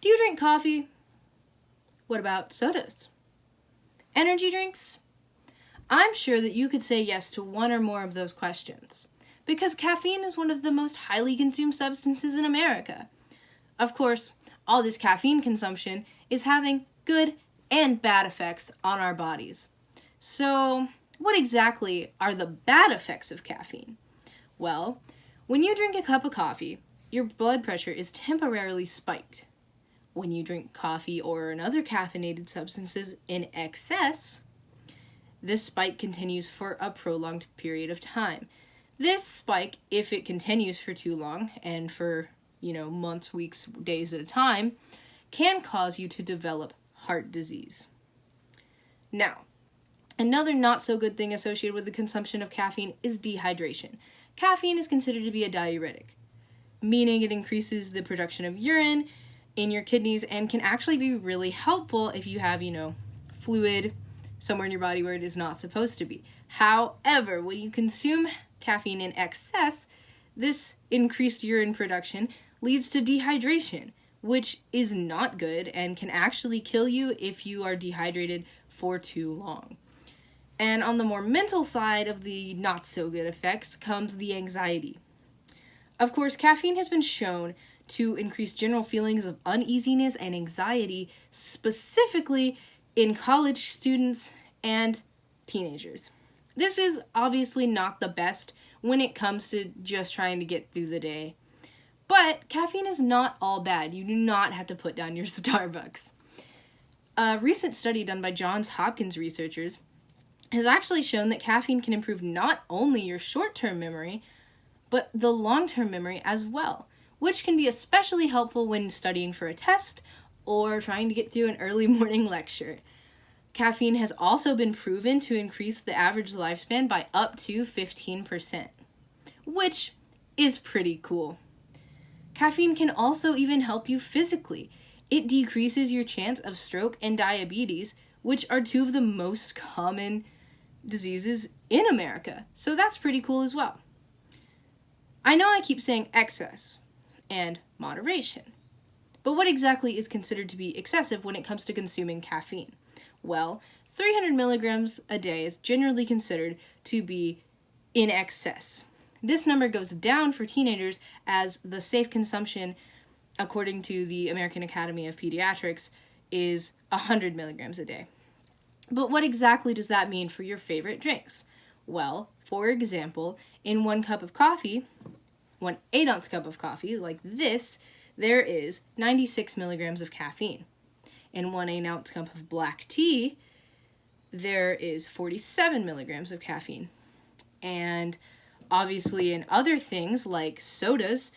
Do you drink coffee? What about sodas? Energy drinks? I'm sure that you could say yes to one or more of those questions, because caffeine is one of the most highly consumed substances in America. Of course, all this caffeine consumption is having good and bad effects on our bodies. So, what exactly are the bad effects of caffeine? Well, when you drink a cup of coffee, your blood pressure is temporarily spiked. When you drink coffee or another caffeinated substances in excess, this spike continues for a prolonged period of time. This spike, if it continues for too long and for, months, weeks, days at a time, can cause you to develop heart disease. Now, another not so good thing associated with the consumption of caffeine is dehydration. Caffeine is considered to be a diuretic, meaning it increases the production of urine in your kidneys and can actually be really helpful if you have, fluid somewhere in your body where it is not supposed to be. However, when you consume caffeine in excess, this increased urine production leads to dehydration, which is not good and can actually kill you if you are dehydrated for too long. And on the more mental side of the not so good effects comes the anxiety. Of course, caffeine has been shown to increase general feelings of uneasiness and anxiety, specifically in college students and teenagers. This is obviously not the best when it comes to just trying to get through the day. But caffeine is not all bad. You do not have to put down your Starbucks. A recent study done by Johns Hopkins researchers has actually shown that caffeine can improve not only your short-term memory, but the long-term memory as well, which can be especially helpful when studying for a test or trying to get through an early morning lecture. Caffeine has also been proven to increase the average lifespan by up to 15%, which is pretty cool. Caffeine can also even help you physically. It decreases your chance of stroke and diabetes, which are two of the most common diseases in America. So that's pretty cool as well. I know I keep saying excess and moderation, but what exactly is considered to be excessive when it comes to consuming caffeine? Well, 300 milligrams a day is generally considered to be in excess. This number goes down for teenagers as the safe consumption, according to the American Academy of Pediatrics, is 100 milligrams a day. But what exactly does that mean for your favorite drinks? Well, for example, in 1 cup of coffee, 1 8-ounce cup of coffee, like this, there is 96 milligrams of caffeine. In 1 8-ounce cup of black tea, there is 47 milligrams of caffeine. And obviously in other things like sodas,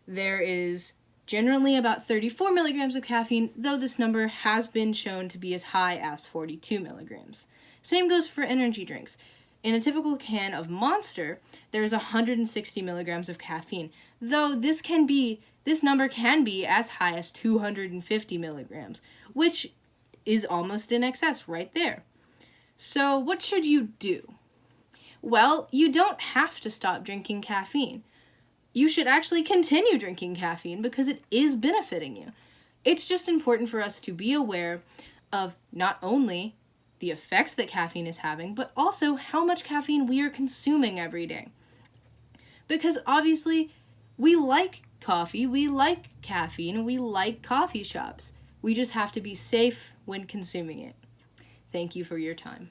there is generally about 34 milligrams of caffeine, though this number has been shown to be as high as 42 milligrams. Same goes for energy drinks. In a typical can of Monster, there is 160 milligrams of caffeine, though this number can be as high as 250 milligrams, which is almost in excess right there. So what should you do? Well, you don't have to stop drinking caffeine. You should actually continue drinking caffeine because it is benefiting you. It's just important for us to be aware of not only the effects that caffeine is having, but also how much caffeine we are consuming every day. Because obviously, we like coffee, we like caffeine, we like coffee shops. We just have to be safe when consuming it. Thank you for your time.